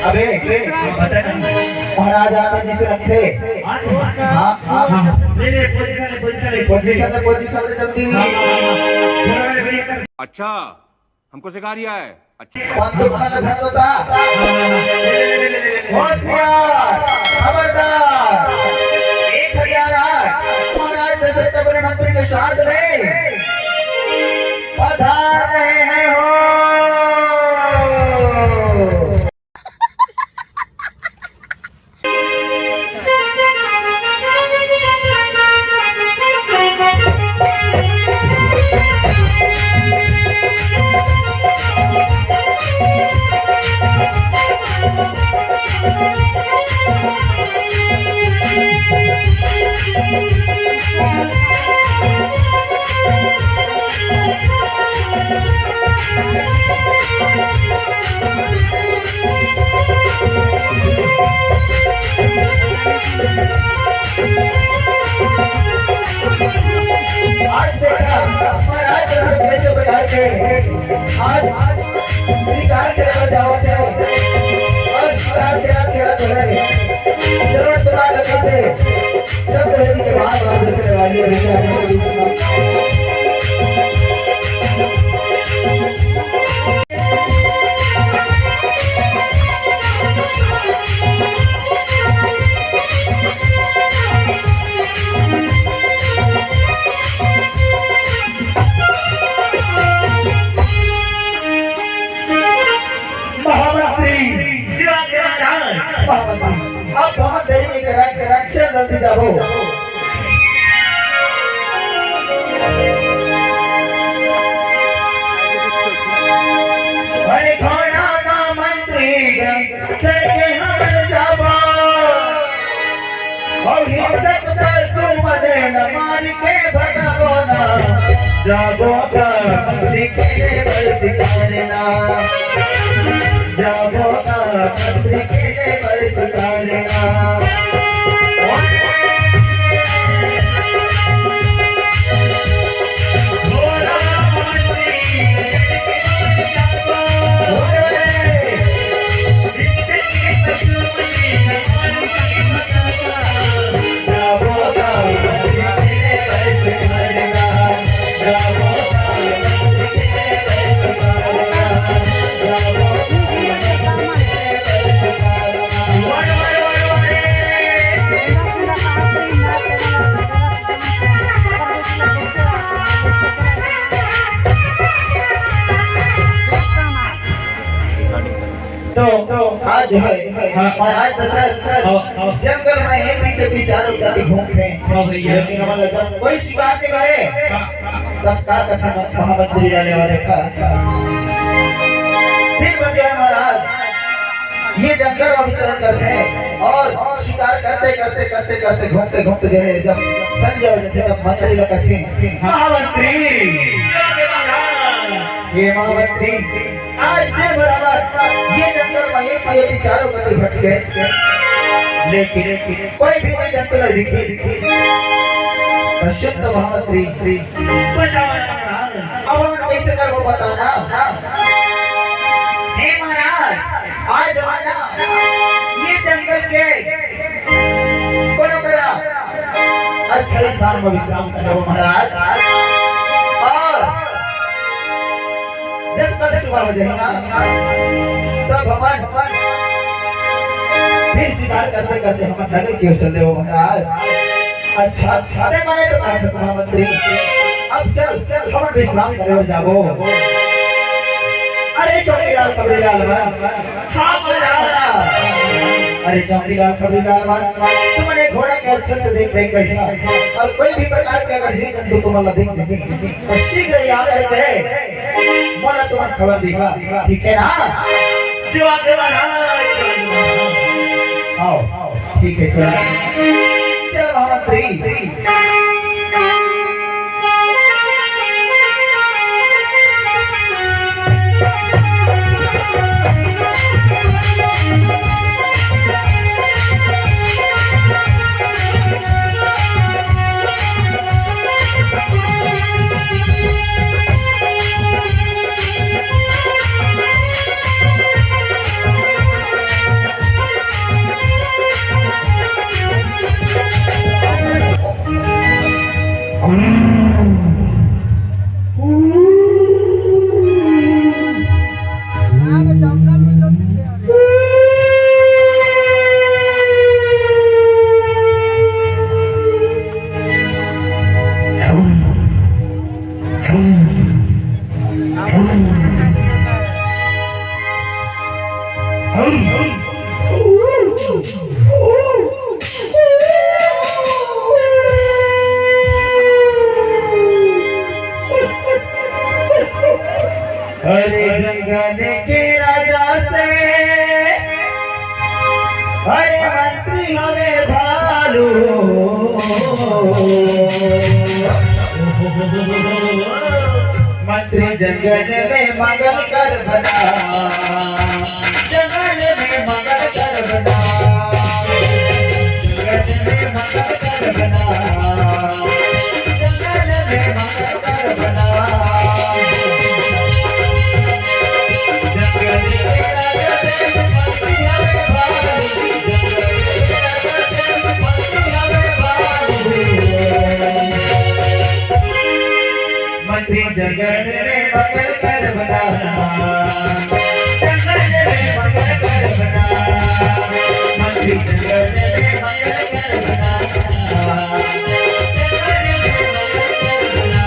अबे महाराज आते जिसे रखे। हाँ हाँ ले पोजीशन ले जल्दी। अच्छा हमको सिखा रिया है। अच्छा होशियार खबरदार 1008 महाराज दशरथ अपने मंत्री के साथ में पधार रहे हैं हो। आज शिकार के जाओ और शिकार जरूर तुम्हारा कैसे सब रहने के बाद करने वाली अब बहुत देरी नहीं करा चल जल्दी जाओ। अरे घोड़ा ना मंत्री चल के हम जाबो और हिंसक पशु मदे न मार के भगावो ना जाबो का मंत्री के बल सिखाना जाबो का मंत्री के बल सिखाना। तो आज है महाराज दशरथ जंगल में एक महीने के चारों जाति घूमते हैं लेकिन हमारा जब कोई शिकार नहीं करे तब का कथा महामंत्री रहने वाले का 3 बजे महाराज ये जंगल में विचरण करते हैं और शिकार करते घूमते जो है जब संजय हो जाते तब मंत्री लोग कहते हैं महामंत्री ये महामंत्री आज के बराबर ये जंगल में एक ये चारों गति घट गए लेकिन कोई भी नहीं जंगल नहीं दिखी। शुद्ध महामंत्री अब कैसे कर वो बताना। हे महाराज आज हमारा ये जंगल के कोनो करा अच्छा स्थान में विश्राम करो महाराज जब कल सुबह हो जाएगा तब भगवान फिर शिकार करते हम नगर की ओर चलते हो महाराज। अच्छा अरे मैंने तो कहा था महामंत्री अब चल हम विश्राम करे और जाओ। अरे चौकीदार कबीरलाल हाँ अरे चौकीदार कबीरलाल तुमने घोड़ा के अच्छे से देख रेख और कोई भी प्रकार के अगर जीव जंतु तुम्हारा दिख जाए तो शीघ्र यहाँ करके बोला तुम्हारा खबर दिखा ठीक है ना। आओ ठीक है चल महामंत्री। अरे जंगल के राजा से अरे मंत्री हमें भालू मंत्री जंगल में मंगल कर बना जंगल में मंगल कर बना जंगल में मंगल कर बना जंगल में मंगल कर बना मंत्री जंगल में मंगल कर बना जंगल में मंगल कर बना मंत्री जंगल में मंगल कर बना जंगल में मंगल कर बना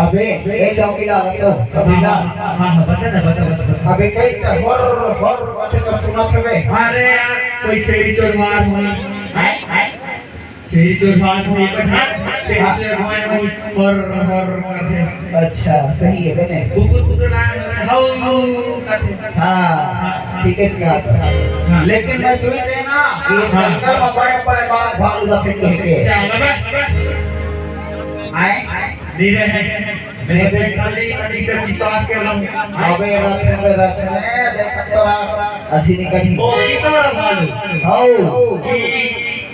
अबे ये चौकीदार तो कबीला हाँ बता अबे कई तो हर बातें का सुना थे अरे यार कोई छेड़ी चोर मार हुई छेड़ी चोर मार हुई छेड़ी चोर मार हुई हर करते अच्छा सही है बने कुकुर लान हाउ करते हाँ ठीक है कहा लेकिन मैं सुन रहे ना ये जंगल में बड़े बाघ भालू रखे के आए धीरे है मैं देख खाली कभी से विश्वास कर लूं अबे रात में देख तो अच्छी निकली ओ कितना भालू आओ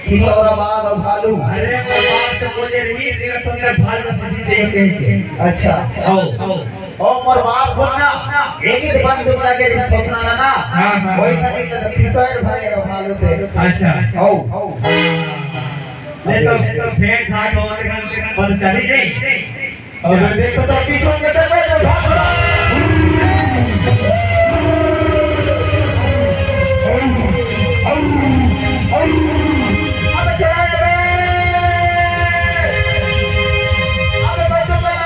किसौरा बाघ और भालू अरे मैं बात से बोले रही तेरा तुमने भालू खुशी देख के अच्छा आओ ओ मोर बाप बोलना एक ही बंदूक लगे इस सोचना ना हां वही कभी तो किसौर भरे भालू से अच्छा आओ ले तो भेंट घाट होने का पता चली नहीं अब देखो तो पीछे के तरफ भाग रहा अब चला बे अब बंदूक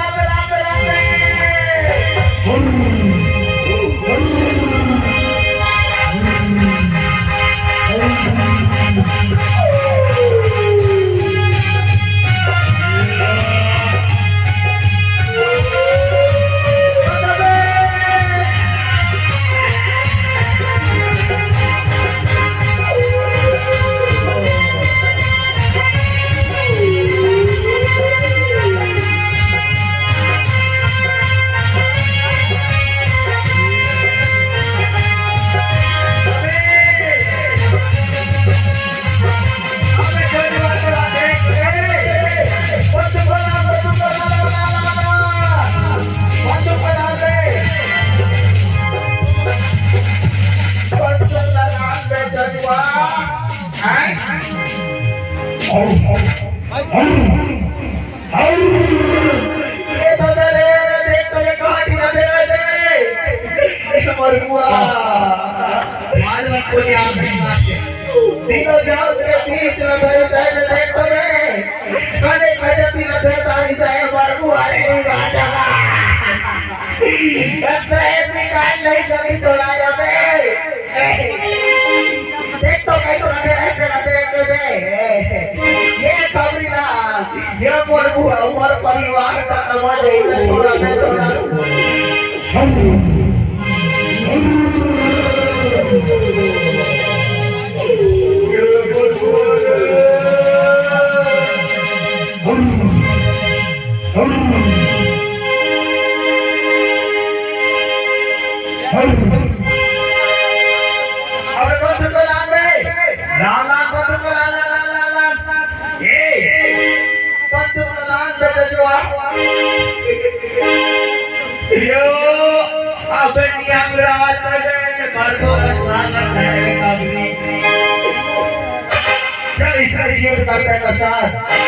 बरुआ आज मत बोलिए आप नहीं मानते तीनों जाओ के बीच लधर जाए देखो रे कने कने भी लधर तारी जाए बरुआ रे राजा ऐसे निकाल नहीं जल्दी चलायो दे देख तो कैसे लधर ये खबरीला ये बरुआ उमर परिवार का समाज है छोड़ा मैं छोड़ा करते हैं साथ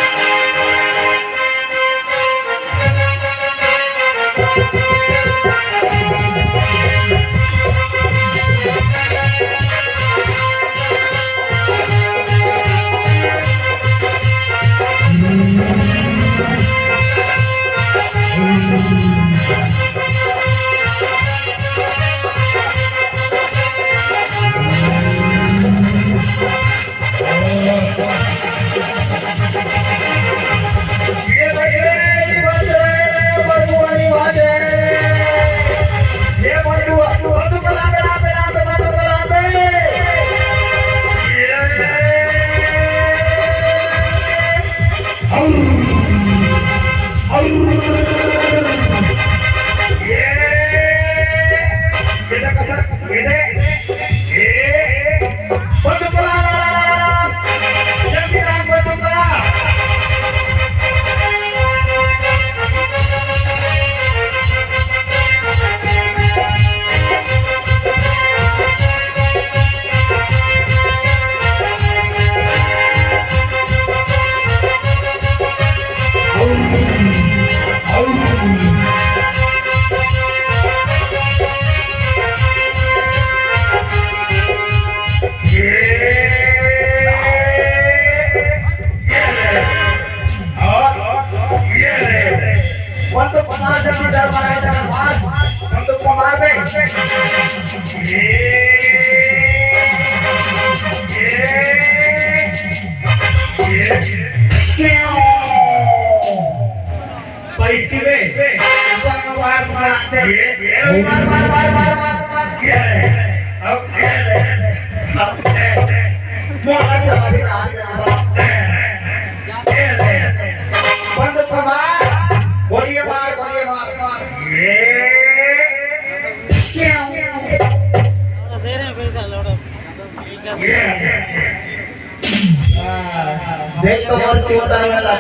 देख तो बहुत छोटा वाला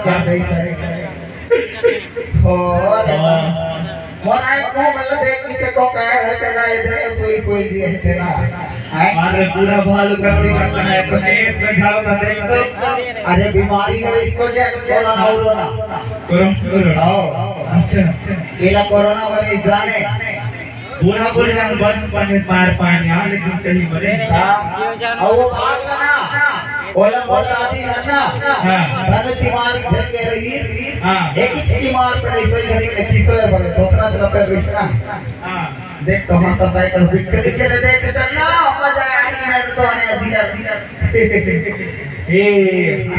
क्या देख हो मोर आई को मतलब देख किसे को कह है तेरा इधर कोई जी है तेरा अरे पूरा भालू का दिखता है तो केस में झाल का देख तो अरे बीमारी है इसको जे कोरोना कोरोना अच्छा ये कोरोना वाली जाने पूरा पूरा बन पानी मार पानी आ लेकिन सही बने और वो भाग ना ओला बताती है ना हां धनु चिमार घर के रईस हां एक ही चिमार पे ऐसे घरी में किसोए बोले दोतना से पे रिसना हां देख तो हम सब भाई कर दिख के देख चलना मजा आई मैं तो ने अजीरा ए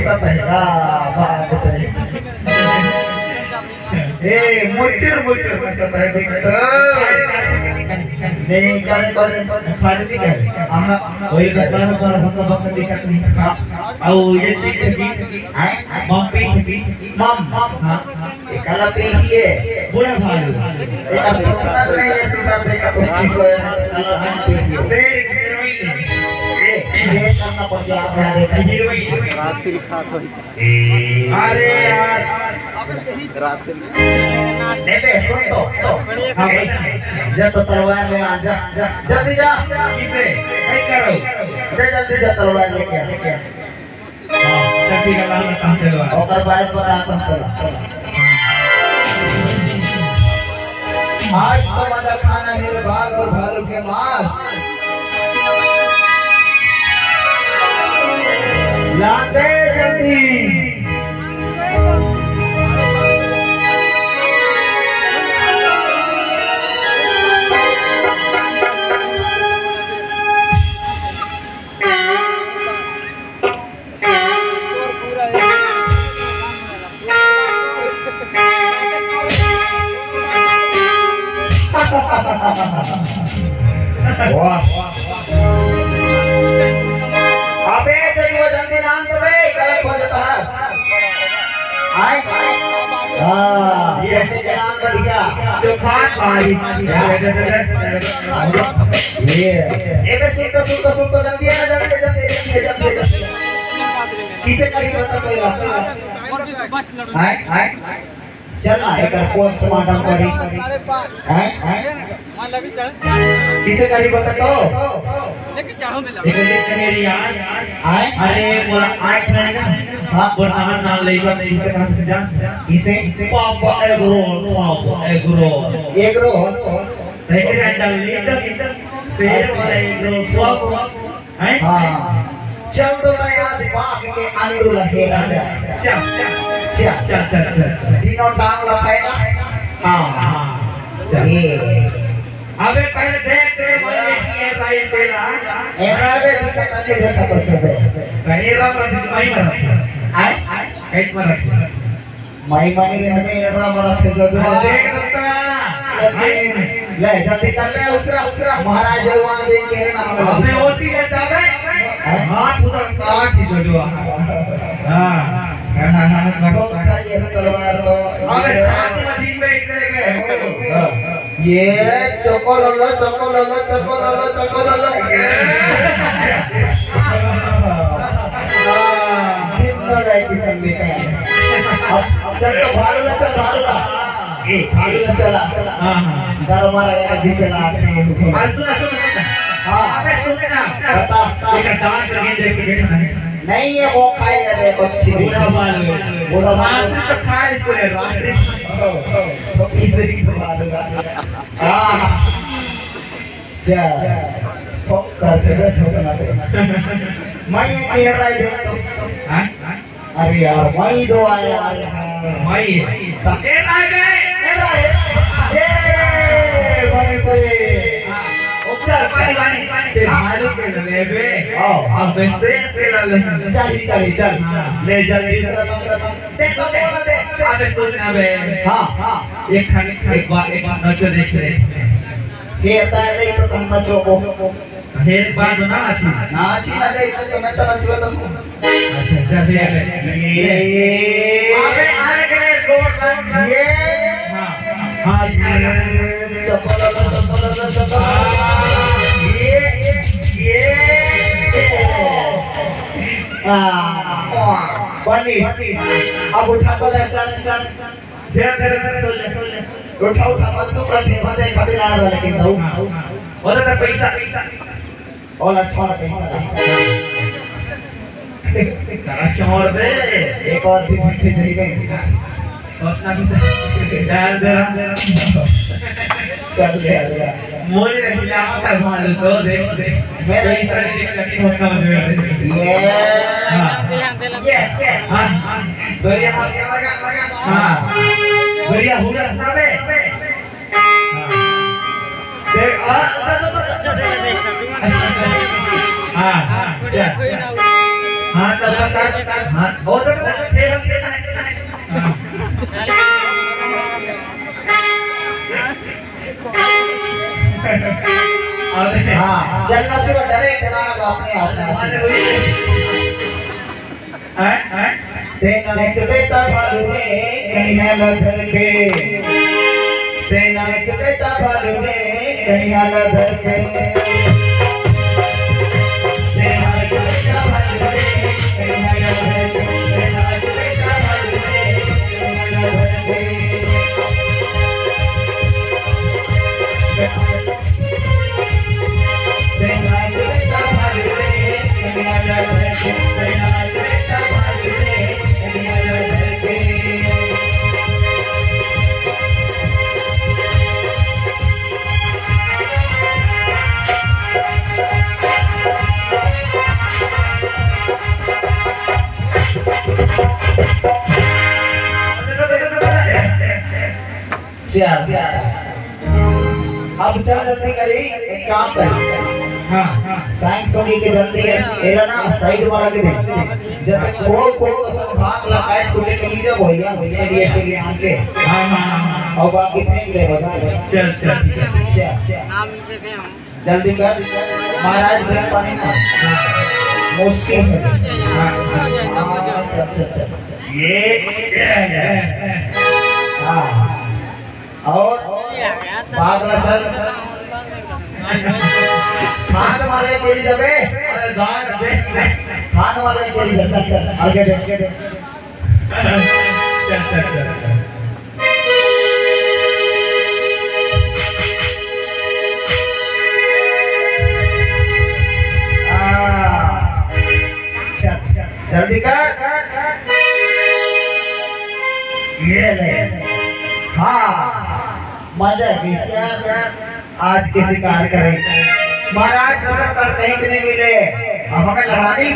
सब है बात ए मुचर में सब है देख नहीं करे खाली नहीं करे हम कोई गद्दार पर भक्का भक्का दिखत नहीं औ ये देख मम पे मम हां कला पे है बूढ़ा भालू एक अपना तो नहीं ऐसे कर देगा तो किसो ये करना पड़ता है हीरोइन राशि खा तो अरे यार राशि नहीं बे सुन तो जब तो तलवार ले आ जा जल्दी जा किसे नहीं करो जल्दी जा तलवार लेके आ हां चट्टी का नाम काम तलवार ओकर बाद बता तो आज तो मजा खाना मेरे भाई के मांस लाते जल्दी। अबे जल्दी जल्दी नाम तो बे गलत हो जाता है। आए हाँ ये नाम बढ़िया चौखाट भाई ये बे सुन तो जल्दी है ना जल्दी किसे करीब बता पहला आए चल एक पोस्टमार्टम करी किसे करी बता तो लेके कनेरी यार अरे मोरा आंख नहीं ना हां बोला नाम ले तो नहीं कहां से जान किसे पापा एग्रो लेके डल लीटर फेर वाला एग्रो है हां चल तो नया दिमाग के अंडू रहे राजा चल तीनों टांग लफाएगा हां ये अबे पहले देख तेरे बोले कि ये राय तेरा एरा बे दिक्कत नहीं देखा बस बे कहीं राम रख माई मर आए कैट मर माई मानी रे हमें एरा मर के जो देख रखता ले जल्दी कर ले उसरा महाराज वहां देख के ना अबे होती है जाबे हाथ उधर काट ही जो हां ये तलवार लो अबे छाती मशीन में इधर ये चोको लो कितना लाइक संगे का अब चल तो भालूला ए भालूला चला हां दरबार जिसे लाते हैं सुन हां अबे सुन ना बता एक डांस करके देख के बैठा है नहीं ये वो खाएगा रे कुछ ठीक बुरा बाल तो खाए पूरे रास्ते तो इधर ही मारूंगा हां जा फोक करते बैठो मैं ये कह रहा है हां अरे यार मैं दो आया मैं ए भाई ये बने से उपचार पानी ते भालू के ले बे अब से तेरा ले चल ले जल्दी से देखो दे अबे सुन ना बे हां एक खाने एक बार नचो देख ले ये आता है नहीं तो तुम नचो को एक बार ना नाची ना दे तो मैं तो नचवा तुमको अच्छा चल ये अबे आने के लिए गोल ये हां चप्पल बनी अब उठा तो चल उठा मत तू कर मजे खातिर आ रहा लेकिन दऊ और तो पैसा और अच्छा पैसा छोड़ दे एक और दिन मिठे जाएगा उतना भी डाल दे चल गया मोरे हिला कर मार तो देख मेरे पैसा नहीं लगती बहुत कम हो ये हां बढ़िया हां बढ़िया हुआ साबे देख हां चल हां तब तक हां बहुत तक ठेल देता है हां चलना शुरू डायरेक्ट गाना अपने आप हैं तेना चबेता भालू रे कन्हैया लधर के तेना चबेता भालू रे कन्हैया लधर के तेना चबेता भालू रे कन्हैया लधर के तेना चबेता भालू रे कन्हैया लधर के तेना चबेता भालू रे कन्हैया लधर के तेना चबेता भालू रे कन्हैया लधर के चल अब चल जल्दी करी एक काम करी हाँ साइंस होगी के जल्दी एला ना साइड वाला के दे जब तक को तो सब भाग लगाए टूटे के लिए वो या से लिए आके हाँ और बाकी फेंक दे बजा चल चल जल्दी कर महाराज देख पानी ना मुश्किल है चल ये हाँ और भाग ना चल खान वाले तेरी जबे खान वाले तेरी जब चल आगे देख चल जल्दी कर ये ले हाँ मजा आज के शिकार करें महाराज दशरथ कहीं नहीं मिले अब हमें लड़ानी